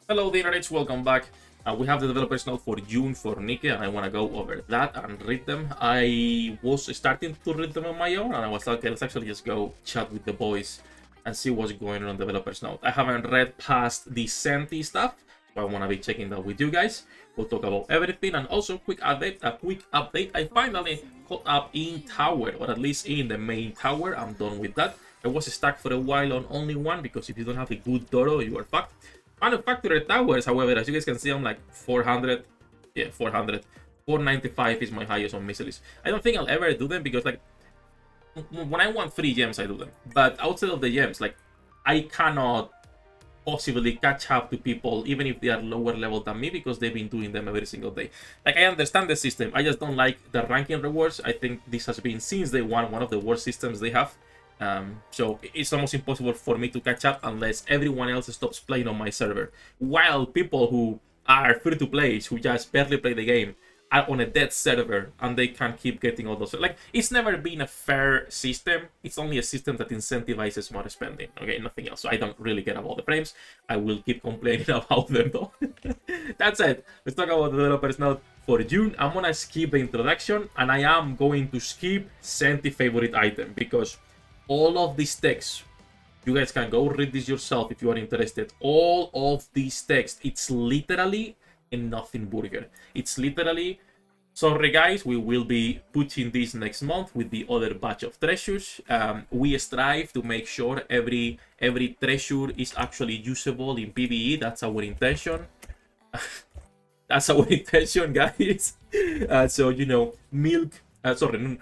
Hello, the internet. Welcome back. We have the developers note for June for NIKKE, and I want to go over that and read them. I was starting to read them on my own, and I was like, okay, let's actually just go chat with the boys and see what's going on developers note. I haven't read past the Senti stuff, so I want to be checking that with you guys. We'll talk about everything, and also a quick update. I finally caught up in tower, or at least in the main tower. I'm done with that. I was stuck for a while on only one because if you don't have a good Doro, you are fucked. Manufacturer towers, however, as you guys can see, I'm like 400. Yeah, 400. 495 is my highest on missiles. I don't think I'll ever do them because, like, when I want 3 gems, I do them. But outside of the gems, like, I cannot possibly catch up to people, even if they are lower level than me, because they've been doing them every single day. Like, I understand the system. I just don't like the ranking rewards. I think this has been, since day one of the worst systems they have. So it's almost impossible for me to catch up unless everyone else stops playing on my server. While people who are free to play, who just barely play the game, are on a dead server and they can keep getting all those. Like, it's never been a fair system. It's only a system that incentivizes smart spending. Okay, nothing else. So I don't really care about the frames. I will keep complaining about them though. That's it. Let's talk about the developers note for June. I'm gonna skip the introduction and I am going to skip Senti favorite item because all of these texts, you guys can go read this yourself if you are interested. All of these texts, it's literally a nothing burger. It's literally, sorry guys, we will be putting this next month with the other batch of treasures. We strive to make sure every treasure is actually usable in PvE. That's our intention. That's our intention, guys. So, you know, milk, sorry,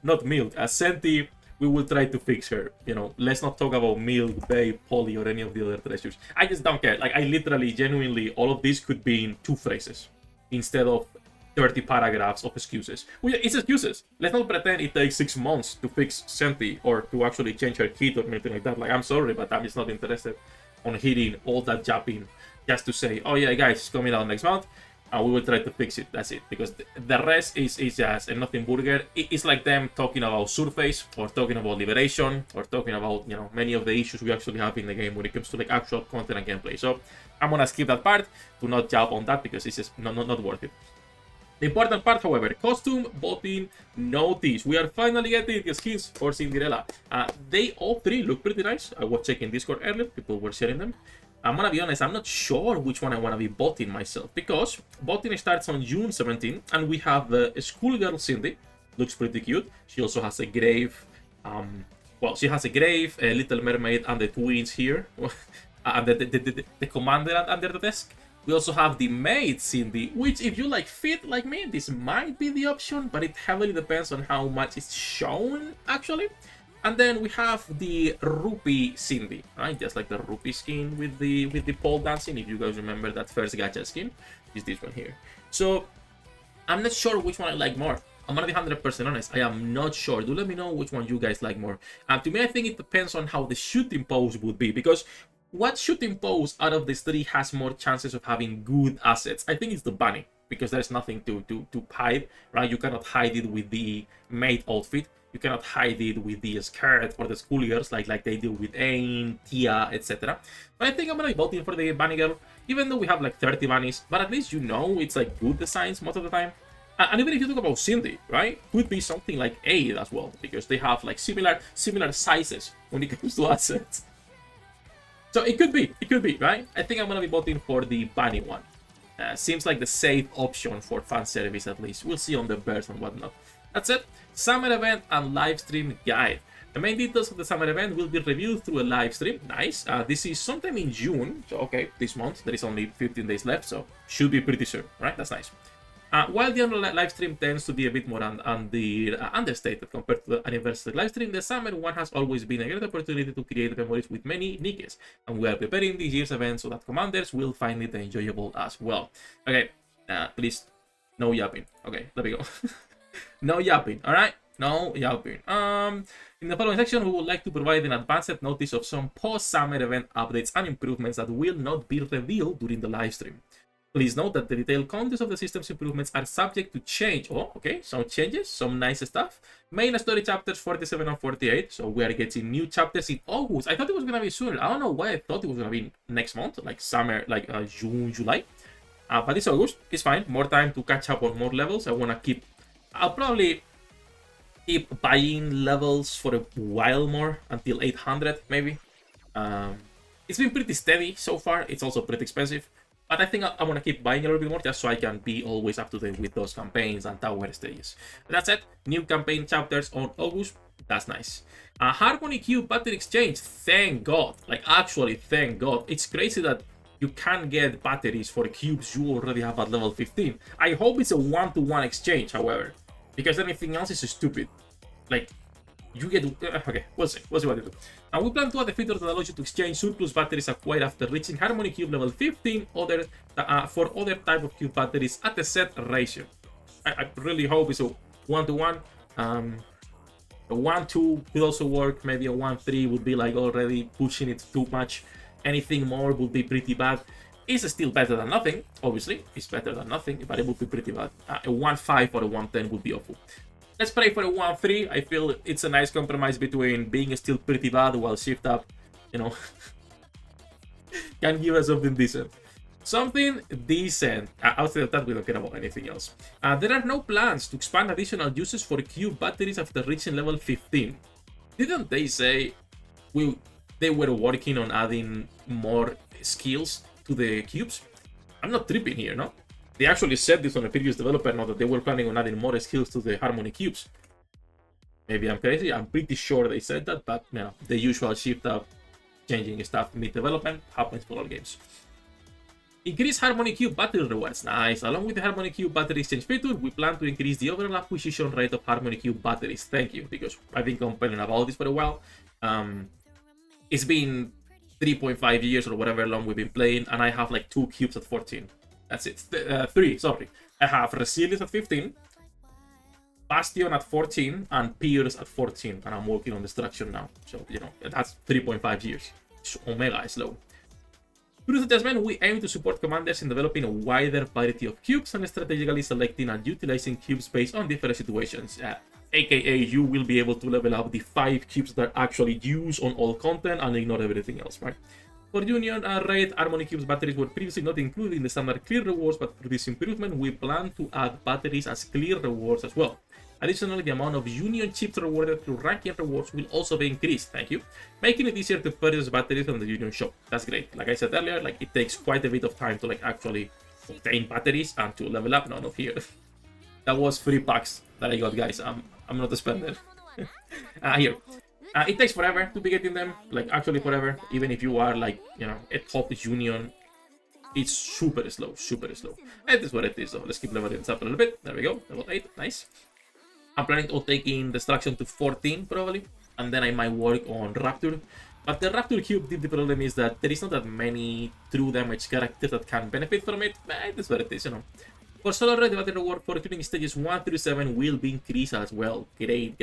not milk, Senti, we will try to fix her. You know, let's not talk about milk, babe, poly, or any of the other treasures. I just don't care. Like, I literally, genuinely, all of this could be in 2 phrases instead of 30 paragraphs of excuses. Well, it's excuses. Let's not pretend it takes 6 months to fix Senti or to actually change her kit or anything like that. Like, I'm sorry, but I'm just not interested on hitting all that japping just to say, oh yeah, guys, it's coming out next month. And we will try to fix it. That's it. Because the rest is just a nothing burger. It's like them talking about Surface or talking about Liberation or talking about, you know, many of the issues we actually have in the game when it comes to like actual content and gameplay. So I'm gonna skip that part to not jump on that because it's just not worth it. The important part, however, costume botting notice. We are finally getting the skins for Cinderella. They all 3 look pretty nice. I was checking Discord earlier. People were sharing them. I'm gonna be honest, I'm not sure which one I wanna be botting myself because botting starts on June 17 and we have the schoolgirl Cindy. Looks pretty cute. She also has a grave. Well, she has a grave, a Little Mermaid, and the twins here, and the commander under the desk. We also have the maid Cindy, which if you like fit like me, this might be the option, but it heavily depends on how much it's shown actually. And then we have the Rupee Cindy, right? Just like the Rupee skin with the pole dancing. If you guys remember that first gacha skin, is this one here. So I'm not sure which one I like more. I'm gonna be 100% honest. I am not sure. Do let me know which one you guys like more. And to me, I think it depends on how the shooting pose would be, because what shooting pose out of these 3 has more chances of having good assets? I think it's the bunny, because there's nothing to hide, right? You cannot hide it with the maid outfit. You cannot hide it with the skirt for the schoolgirls like they do with Ain, Tia, etc. But I think I'm gonna be voting for the bunny girl, even though we have like 30 bunnies. But at least, you know, it's like good designs most of the time. And even if you talk about Cindy, right, could be something like Aid as well, because they have like similar sizes when it comes to assets. So it could be, right? I think I'm gonna be voting for the bunny one. Seems like the safe option for fan service at least. We'll see on the birds and whatnot. That's it. Summer event and live stream guide. The main details of the summer event will be reviewed through a live stream. Nice. This is sometime in June. So, okay, this month. There is only 15 days left, so should be pretty soon, right? That's nice. While the annual live stream tends to be a bit more understated compared to the anniversary live stream, the summer one has always been a great opportunity to create memories with many NIKKEs. And we are preparing this year's event so that commanders will find it enjoyable as well. Okay, please, no yapping. Okay, let me go. No yapping, alright? No yapping. In the following section, we would like to provide an advanced notice of some post-summer event updates and improvements that will not be revealed during the live stream. Please note that the detailed contents of the system's improvements are subject to change. Oh, okay, some changes, some nice stuff. Main story chapters 47 and 48. So we are getting new chapters in August. I thought it was gonna be sooner. I don't know why I thought it was gonna be next month, like summer, like June, July. But it's August. It's fine. More time to catch up on more levels. I'll probably keep buying levels for a while more until 800 maybe. It's been pretty steady so far. It's also pretty expensive. But I think I want to keep buying a little bit more just so I can be always up to date with those campaigns and tower stages. But that's it. New campaign chapters on August. That's nice. Harmony Cube battery exchange. Thank God. Like, actually, thank God. It's crazy that you can get batteries for cubes you already have at level 15. I hope it's a one-to-one exchange, however. Because anything else is stupid. Like, you get... okay, we'll see. We'll see what they do. And we plan to add a feature that allows you to exchange surplus batteries acquired after reaching Harmony Cube level 15 for other type of cube batteries at a set ratio. I really hope it's a one-to-one. A 1-2 could also work. Maybe a 1-3 would be like already pushing it too much. Anything more would be pretty bad. It's still better than nothing, obviously. It's better than nothing, but it would be pretty bad. A 1-5 or a 1-10 would be awful. Let's pray for a 1-3. I feel it's a nice compromise between being still pretty bad while shift up, you know, can give us something decent. Something decent. Outside of that, we don't care about anything else. There are no plans to expand additional uses for cube batteries after reaching level 15. Didn't they say they were working on adding more skills to the cubes? I'm not tripping here, no? They actually said this on a previous developer note that they were planning on adding more skills to the Harmony Cubes. Maybe I'm crazy. I'm pretty sure they said that, but you know, the usual shift up, changing stuff mid-development happens for all games. Increase Harmony Cube battery rewards. Nice. Along with the Harmony Cube battery exchange feature, we plan to increase the overall acquisition rate of Harmony Cube batteries. Thank you, because I've been complaining about this for a while. It's been 3.5 years or whatever long we've been playing, and I have like 2 cubes at 14. That's it. 3, sorry. I have Resilience at 15, Bastion at 14, and Pierce at 14. And I'm working on Destruction now. So, you know, that's 3.5 years. Omega is low. Through this adjustment, we aim to support commanders in developing a wider variety of cubes and strategically selecting and utilizing cubes based on different situations. AKA, you will be able to level up the 5 cubes that are actually used on all content and ignore everything else, right? For Union Raid, Harmony Cubes batteries were previously not included in the standard clear rewards, but through this improvement, we plan to add batteries as clear rewards as well. Additionally, the amount of Union chips rewarded through ranking rewards will also be increased, thank you, making it easier to purchase batteries from the Union shop. That's great. Like I said earlier, like it takes quite a bit of time to like actually obtain batteries and to level up. No, not here. That was 3 packs that I got, guys. I'm not a spender. Here. It takes forever to be getting them, like actually forever, even if you are like, you know, a top Union. It's super slow, super slow. And this is what it is, so let's keep leveling this up a little bit. There we go, level 8, nice. I'm planning on taking Destruction to 14 probably, and then I might work on Rapture. But the Rapture Cube, the problem is that there is not that many true damage characters that can benefit from it. This is what it is, you know. For Solar Red, the battle reward for tuning stages 1 through 7 will be increased as well. Great.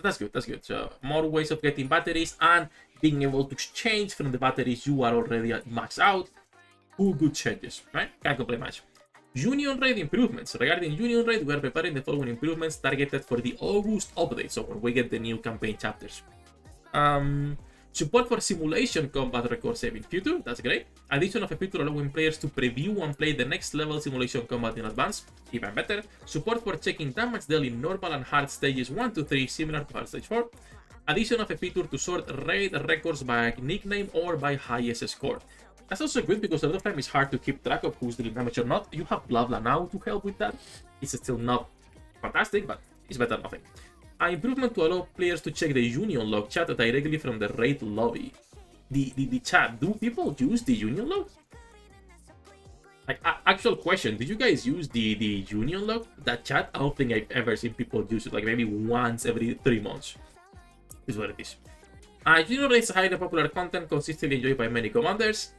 That's good. So, more ways of getting batteries and being able to exchange from the batteries you are already at max out. 2 good changes, right? Can't complain much. Union Raid improvements. Regarding Union Raid, we are preparing the following improvements targeted for the August update, so when we get the new campaign chapters. Support for simulation combat record saving feature, that's great. Addition of a feature allowing players to preview and play the next level simulation combat in advance, even better. Support for checking damage dealt in normal and hard stages 1 to 3, similar to hard stage 4. Addition of a feature to sort raid records by nickname or by highest score. That's also good because a lot of time it's hard to keep track of who's dealing damage or not. You have blah blah now to help with that. It's still not fantastic, but it's better than nothing. An improvement to allow players to check the Union log chat directly from the raid lobby. The chat, do people use the Union log? Like, actual question, did you guys use the Union log? That chat? I don't think I've ever seen people use it, like maybe once every 3 months. Is what it is. Union Raid is highly popular content, consistently enjoyed by many commanders.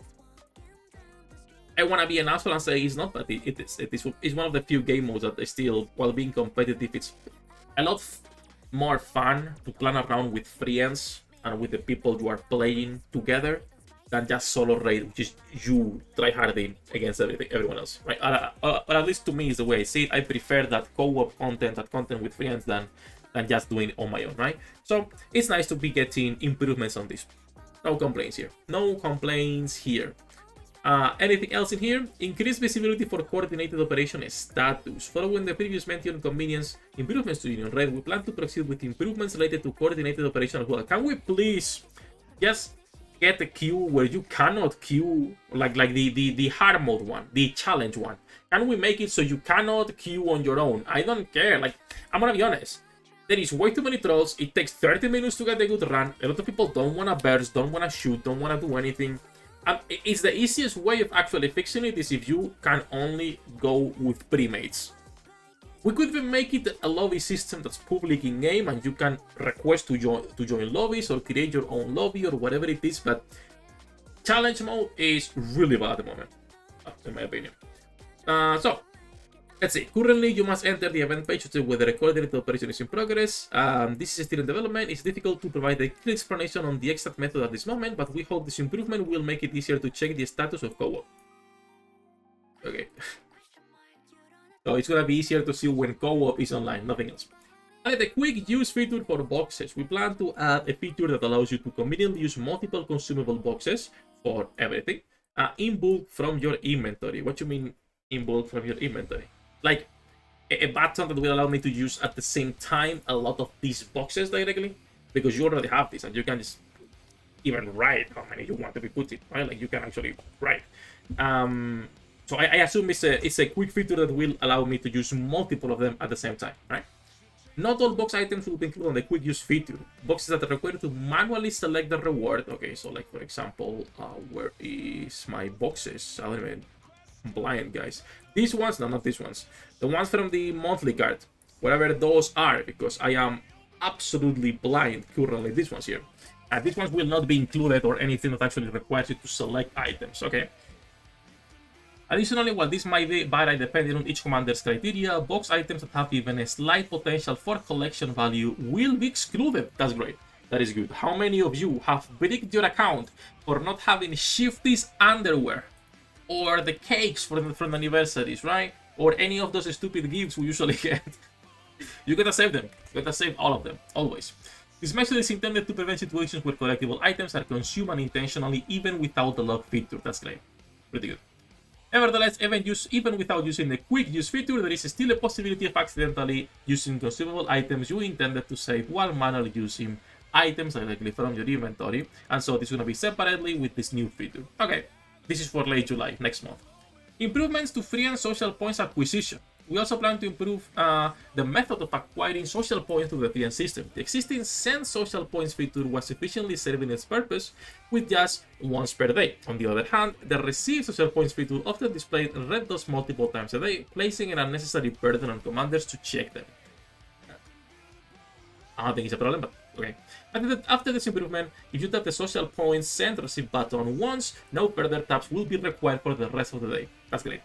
I want to be an asshole and say it's not, but it is. It's one of the few game modes that is still, while being competitive, it's a lot more fun to plan around with friends and with the people you are playing together than just solo raid, which is you tryharding against everyone else, right? Or at least to me is the way I see it. I prefer that co-op content, that content with friends, than just doing it on my own, right? So it's nice to be getting improvements on this. No complaints here. No complaints here. Anything else in here? Increased visibility for coordinated operation status. Following the previous mentioned convenience improvements to Union Red, we plan to proceed with improvements related to coordinated operation as well. Can we please just get a queue where you cannot queue, like the hard mode one, the challenge one? Can we make it so you cannot queue on your own? I don't care. Like, I'm gonna be honest. There is way too many trolls. It takes 30 minutes to get a good run. A lot of people don't want to burst, don't want to shoot, don't want to do anything. It's the easiest way of actually fixing it is if you can only go with premates. We could even make it a lobby system that's public in game, and you can request to join lobbies or create your own lobby or whatever it is. But challenge mode is really bad at the moment, in my opinion. So let's see. Currently, you must enter the event page to check whether a coordinated operation is in progress. This is still in development. It's difficult to provide a clear explanation on the exact method at this moment, but we hope this improvement will make it easier to check the status of co-op. Okay. So it's gonna be easier to see when co-op is online, nothing else. Add a quick use feature for boxes. We plan to add a feature that allows you to conveniently use multiple consumable boxes for everything in bulk from your inventory. What you mean in bulk from your inventory? Like a button that will allow me to use at the same time a lot of these boxes directly, because you already have this and you can just even write how many you want to be put in, right? Like you can actually write. So I assume it's a quick feature that will allow me to use multiple of them at the same time, right? Not all box items will be included on the quick use feature. Boxes that are required to manually select the reward. Okay, so like for example, where is my boxes? I don't even. I'm blind, guys. These ones, no, not these ones. The ones from the monthly card, whatever those are, because I am absolutely blind currently. These ones here, and these ones will not be included or anything that actually requires you to select items. Okay. Additionally, while this might vary depending on each commander's criteria, box items that have even a slight potential for collection value will be excluded. That's great. That is good. How many of you have bricked your account for not having Shifty's underwear? Or the cakes from the anniversaries, right? Or any of those stupid gifts we usually get. You gotta save them. You gotta save all of them, always. This method is intended to prevent situations where collectible items are consumed unintentionally, even without the lock feature. That's great. Pretty good. Nevertheless, even without using the quick use feature, there is still a possibility of accidentally using consumable items you intended to save while manually using items directly from your inventory. And so this is gonna be separately with this new feature. Okay. This is for late July, next month. Improvements to free and social points acquisition. We also plan to improve the method of acquiring social points through the free system. The existing send social points feature was sufficiently serving its purpose with just once per day. On the other hand, the receive social points feature often displayed red dots multiple times a day, placing an unnecessary burden on commanders to check them. I don't think it's a problem, but okay. After this improvement, if you tap the social points send receive button once, no further taps will be required for the rest of the day. That's great.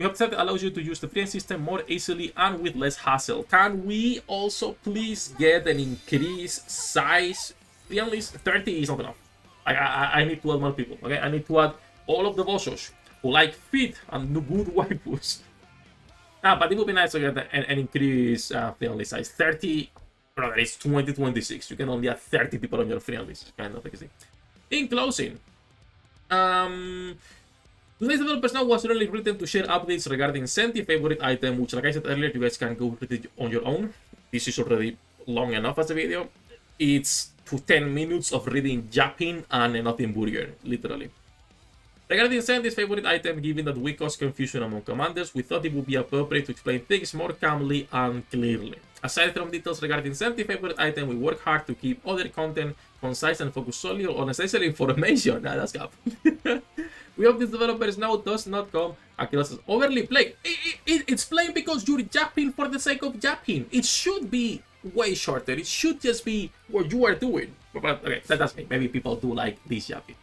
We hope that allows you to use the free system more easily and with less hassle. Can we also please get an increased size? At least 30 is not enough. I need to add more people. Okay, I need to add all of the bossos who like fit and good waifus. But it would be nice to get an increased friendly size. 30. Brother, it's 2026. You can only have 30 people on your friend list. Kind of easy. In closing, today's developers now was really written to share updates regarding Senti favorite item, which, like I said earlier, you guys can go read it on your own. This is already long enough as a video. It's to 10 minutes of reading Japan and nothing burger, literally. Regarding Senti's favorite item, given that we caused confusion among commanders, we thought it would be appropriate to explain things more calmly and clearly. Aside from details regarding Senti's favorite item, we work hard to keep other content concise and focus solely on essential information. Nah, that's cap. We hope this developers now does not come across as overly plain. It's plain because you're japping for the sake of japping. It should be way shorter. It should just be what you are doing. But okay, that's me. Maybe people do like this japping.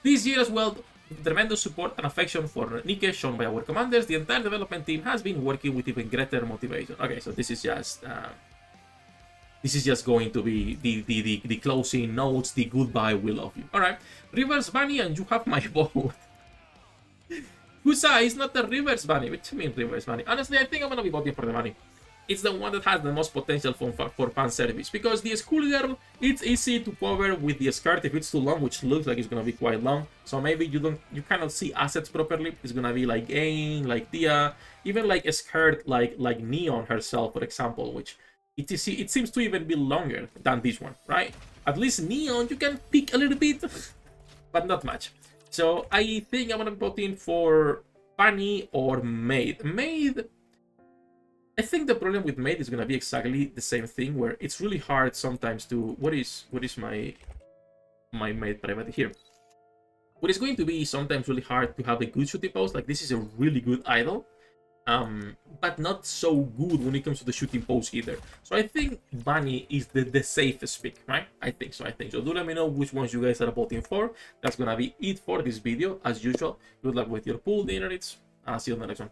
This year as well, tremendous support and affection for NIKKE shown by our commanders. The entire development team has been working with even greater motivation. Okay, so this is just This is just going to be the closing notes, the goodbye, we love you. Alright, reverse bunny, and you have my vote. Kusa is not the reverse bunny. What do you mean reverse bunny? Honestly, I think I'm gonna be voting for the bunny. It's the one that has the most potential for fan service, because the schoolgirl, it's easy to cover with the skirt if it's too long, which looks like it's gonna be quite long. So maybe you cannot see assets properly. It's gonna be like Aang, like Tia, even like a skirt like Neon herself, for example, which it seems to even be longer than this one, right? At least Neon you can pick a little bit, but not much. So I think I'm gonna be voting for Bunny or Maid. I think the problem with Maid is gonna be exactly the same thing, where it's really hard sometimes to what is my Maid private here. What is going to be sometimes really hard to have a good shooting pose. Like, this is a really good idol, but not so good when it comes to the shooting pose either. So I think Bunny is the safest pick, right? I think so. Do let me know which ones you guys are voting for. That's gonna be it for this video. As usual, good luck with your pool dinner. See you on the next one.